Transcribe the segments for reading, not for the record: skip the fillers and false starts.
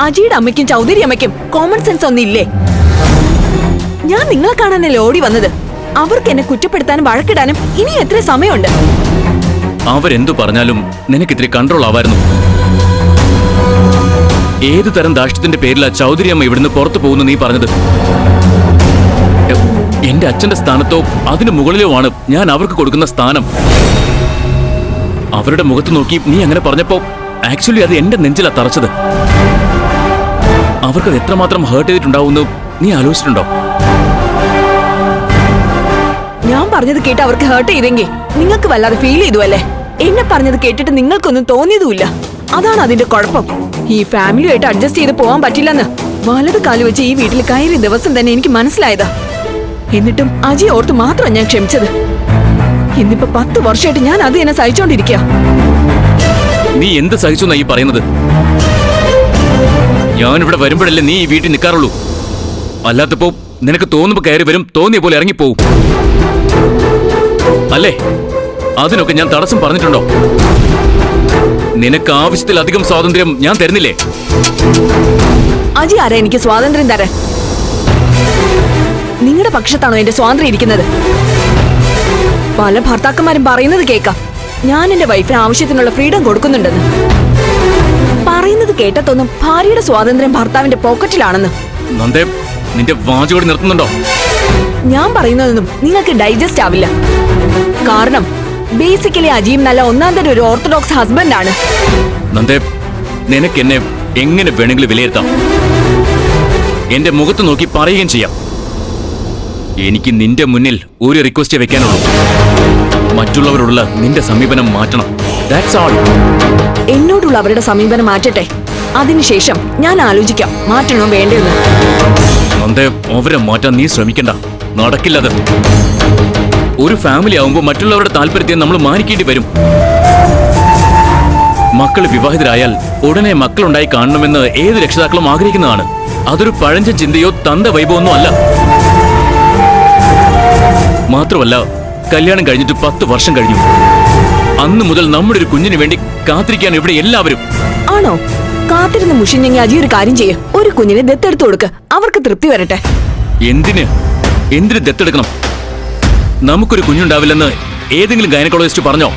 അജിയുടെ അമ്മയ്ക്കും ചൗധരി അമ്മയ്ക്കും common sense ഒന്നും ഇല്ലേ? ഞാൻ നിങ്ങളെ കാണാനല്ലേ ഓടി വന്നത്. അവർക്ക് എന്നെ കുറ്റപ്പെടുത്താനും വഴക്കിടാനും ഇനി എത്ര സമയമുണ്ട്? അവരെന്തു പറഞ്ഞാലും നിനക്ക് ഇത്തിരി കൺട്രോൾ ആവായിരുന്നു. ഏതു തരം ദാഷ്ട്യത്തിന്റെ പേരിലാ ചൗധരി അമ്മ ഇവിടുന്ന് പുറത്തു പോകുന്നു നീ പറഞ്ഞത്? എന്റെ അച്ഛന്റെ സ്ഥാനത്തോ അതിനു മുകളിലോ ആണ് ഞാൻ അവർക്ക് കൊടുക്കുന്ന സ്ഥാനം. അവരുടെ മുഖത്ത് നോക്കി നീ അങ്ങനെ പറഞ്ഞപ്പോ ആക്ച്വലി അത് എന്റെ നെഞ്ചിലാ തറച്ചത്. അവർക്കത് എത്രമാത്രം ഹേർട്ട് ചെയ്തിട്ടുണ്ടാവുമെന്ന് നീ ആലോചിച്ചിട്ടുണ്ടോ? ഞാൻ പറഞ്ഞത് കേട്ട് അവർക്ക് ഹേർട്ട് ചെയ്തെങ്കിൽ നിങ്ങൾക്ക് വല്ലാതെ ഫീൽ ചെയ്തു അല്ലേ? എന്നെ പറഞ്ഞത് കേട്ടിട്ട് നിങ്ങൾക്കൊന്നും തോന്നിയതുമില്ല. അതാണ് അതിന്റെ കുഴപ്പം. ഈ ഫാമിലിയായിട്ട് അഡ്ജസ്റ്റ് ചെയ്ത് പോകാൻ പറ്റില്ലെന്ന് വലത് കാല് വെച്ച് ഈ വീട്ടിൽ കയറിയ ദിവസം തന്നെ എനിക്ക് മനസ്സിലായതാ. എന്നിട്ടും അജി ഓർത്ത് മാത്രം ഞാൻ ക്ഷമിച്ചത്. ഇന്നിപ്പോ 10 വർഷമായിട്ട് ഞാൻ അത് എന്നെ സഹിച്ചോണ്ടിരിക്കുക. നീ എന്ത് സഹിച്ചു ഈ പറയുന്നത്? ഞാനിവിടെ വരുമ്പോഴല്ലേ നീ ഈ വീട്ടിൽ നിൽക്കാറുള്ളൂ. അല്ലാത്തപ്പോ നിനക്ക് തോന്നുമ്പോ കയറി വരും, തോന്നിയ പോലെ ഇറങ്ങിപ്പോവും അല്ലേ? അതിനൊക്കെ ഞാൻ തടസ്സം പറഞ്ഞിട്ടുണ്ടോ? നിനക്ക് ആവശ്യത്തിലധികം സ്വാതന്ത്ര്യം ഞാൻ തരുന്നില്ലേ? അജി ആരാ എനിക്ക് സ്വാതന്ത്ര്യം തരാൻ? നിങ്ങളുടെ പക്ഷത്താണോ എന്റെ സ്വാതന്ത്ര്യം ഇരിക്കുന്നത്? പല ഭർത്താക്കന്മാരും പറയുന്നത് കേൾക്കാം, ഞാൻ എന്റെ വൈഫിന് ആവശ്യത്തിനുള്ള ഫ്രീഡം കൊടുക്കുന്നുണ്ടെന്ന്. പറയുന്നത് കേട്ടതൊന്നും ഭാര്യയുടെ സ്വാതന്ത്ര്യം ഭർത്താവിന്റെ പോക്കറ്റിലാണെന്ന്. നന്ദേ, നിന്റെ വാചോടി നിർത്തുന്നുണ്ടോ? ഞാൻ പറയുന്നതൊന്നും നിങ്ങൾക്ക് ഡൈജസ്റ്റ് ആവില്ല. കാരണം ബേസിക്കലി അജിയും നല്ല ഒന്നാം തരം ഒരു ഓർത്തഡോക്സ് ഹസ്ബൻഡ് ആണ്. നന്ദേ, നിനക്ക് എന്നെ എങ്ങനെ വേണമെങ്കിലും വിലയിരുത്താം. എന്റെ മുഖത്ത് നോക്കി പറയുകയും ചെയ്യാം. എനിക്ക് നിന്റെ മുന്നിൽ ഒരു റിക്വസ്റ്റ് വെക്കാനുള്ളൂ. മറ്റുള്ളവരോടുള്ള നിന്റെ സമീപനം മാറ്റണം. That's all. എന്നോടുള്ള അവരുടെ സമീപനം മാറ്റട്ടെ. അതിനുശേഷം ഞാൻ ആലോചിക്കാം മാറ്റണോ വേണ്ടെന്ന്. നന്ദേ, അവരെ മാറ്റാൻ നീ ശ്രമിക്കണ്ട. നടക്കില്ലത്. ഒരു ഫാമിലി ആവുമ്പോൾ മറ്റുള്ളവരുടെ താല്പര്യത്തെ നമ്മൾ മാനിക്കേണ്ടി വരും. മക്കൾ വിവാഹിതരായാൽ ഉടനെ മക്കളുണ്ടായി കാണണമെന്ന് ഏത് രക്ഷിതാക്കളും ആഗ്രഹിക്കുന്നതാണ്. അതൊരു പഴഞ്ചൻ ചിന്തയോ തന്ത വൈഭവമൊന്നും അല്ല. മാത്രമല്ല, കല്യാണം കഴിഞ്ഞിട്ട് 10 വർഷം കഴിഞ്ഞു. അന്ന് മുതൽ നമ്മുടെ ഒരു കുഞ്ഞിന് വേണ്ടി കാത്തിരിക്കാൻ ഇവിടെ എല്ലാവരും. ആണോ? കാത്തിരുന്ന് മുഷിഞ്ഞെങ്കിൽ അജി ഒരു കാര്യം ചെയ്യും, ഒരു കുഞ്ഞിനെ ദത്തെടുത്ത് കൊടുക്ക്. അവർക്ക് തൃപ്തി വരട്ടെ. എന്തിന് ദത്തെടുക്കണം? നമുക്കൊരു കുഞ്ഞുണ്ടാവില്ലെന്ന് ഏതെങ്കിലും ഗൈനക്കോളജിസ്റ്റ് പറഞ്ഞോ?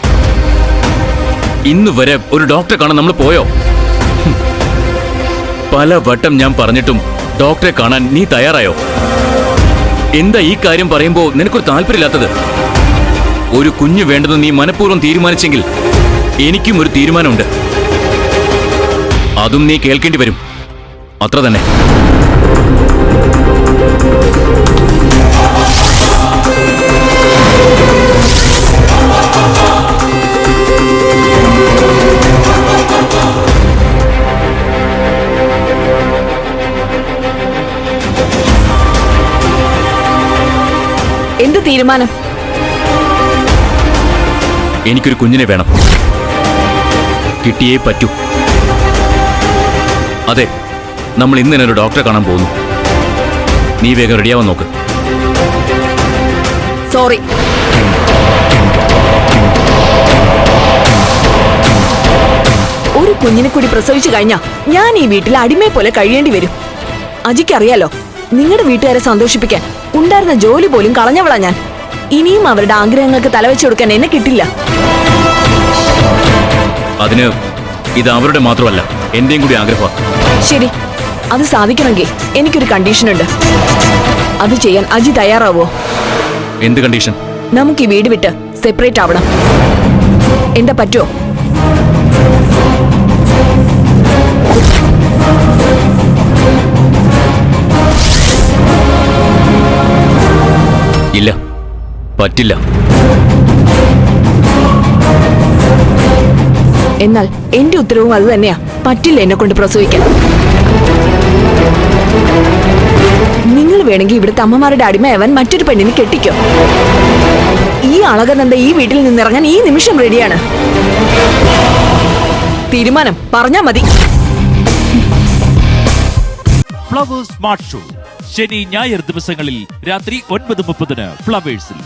ഇന്ന് വരെ ഒരു ഡോക്ടറെ കാണാൻ നമ്മൾ പോയോ? പല വട്ടം ഞാൻ പറഞ്ഞിട്ടും ഡോക്ടറെ കാണാൻ നീ തയ്യാറായോ? എന്താ ഈ കാര്യം പറയുമ്പോ നിനക്കൊരു താല്പര്യമില്ലാത്തത്? ഒരു കുഞ്ഞു വേണ്ടെന്ന് നീ മനഃപൂർവ്വം തീരുമാനിച്ചെങ്കിൽ എനിക്കും ഒരു തീരുമാനമുണ്ട്. അതും നീ കേൾക്കേണ്ടി വരും. അത്ര തന്നെ. എന്ത് തീരുമാനം? എനിക്കൊരു കുഞ്ഞിനെ വേണം. കിട്ടിയേ പറ്റൂ. അതെ, നമ്മൾ ഇന്ന് തന്നെ ഒരു ഡോക്ടറെ കാണാൻ പോകുന്നു. നീ വേഗം റെഡിയാവാൻ നോക്ക്. സോറി. ഒരു കുഞ്ഞിനെ കൂടി പ്രസവിച്ചു കഴിഞ്ഞാ ഞാൻ ഈ വീട്ടിൽ അടിമയെ പോലെ കഴിയേണ്ടി വരും. അജിക്കറിയാലോ, നിങ്ങളുടെ വീട്ടുകാരെ സന്തോഷിപ്പിക്കാൻ ഉണ്ടായിരുന്ന ജോലി പോലും കളഞ്ഞവളാ ഞാൻ. ഇനിയും അവരുടെ ആഗ്രഹങ്ങൾക്ക് തലവെച്ചു കൊടുക്കാൻ എന്നെ കിട്ടില്ല. അതിന് ഇത് അവരുടെ മാത്രമല്ല, എന്റെയും കൂടി ആഗ്രഹമാണ്. ശരി, അത് സാധിക്കണമെങ്കിൽ എനിക്കൊരു കണ്ടീഷൻ ഉണ്ട്. അത് ചെയ്യാൻ അജി തയ്യാറാവോ? എന്ത് കണ്ടീഷൻ? നമുക്ക് ഈ വീട് വിട്ട് സെപ്പറേറ്റ് ആവണം. എന്താ പറ്റുമോ? ഇല്ല, പറ്റില്ല. എന്നാൽ എന്റെ ഉത്തരവും അത് തന്നെയാ. പറ്റില്ല എന്നെ കൊണ്ട് പ്രസവിക്കാൻ. നിങ്ങൾ വേണമെങ്കിൽ ഇവിടുത്തെ അമ്മമാരുടെ അടിമയാവാൻ മറ്റൊരു പെണ്ണിനെ കെട്ടിക്കോ. ഈ അളകനന്ദ ഈ വീട്ടിൽ നിന്നിറങ്ങാൻ ഈ നിമിഷം റെഡിയാണ്. തീരുമാനം പറഞ്ഞാ മതി. ഫ്ലവേഴ്സ് സ്മാർട്ട് ഷോ ശനി ഞായർ ദിവസങ്ങളിൽ രാത്രി 9:30 ഫ്ലവേഴ്സിൽ.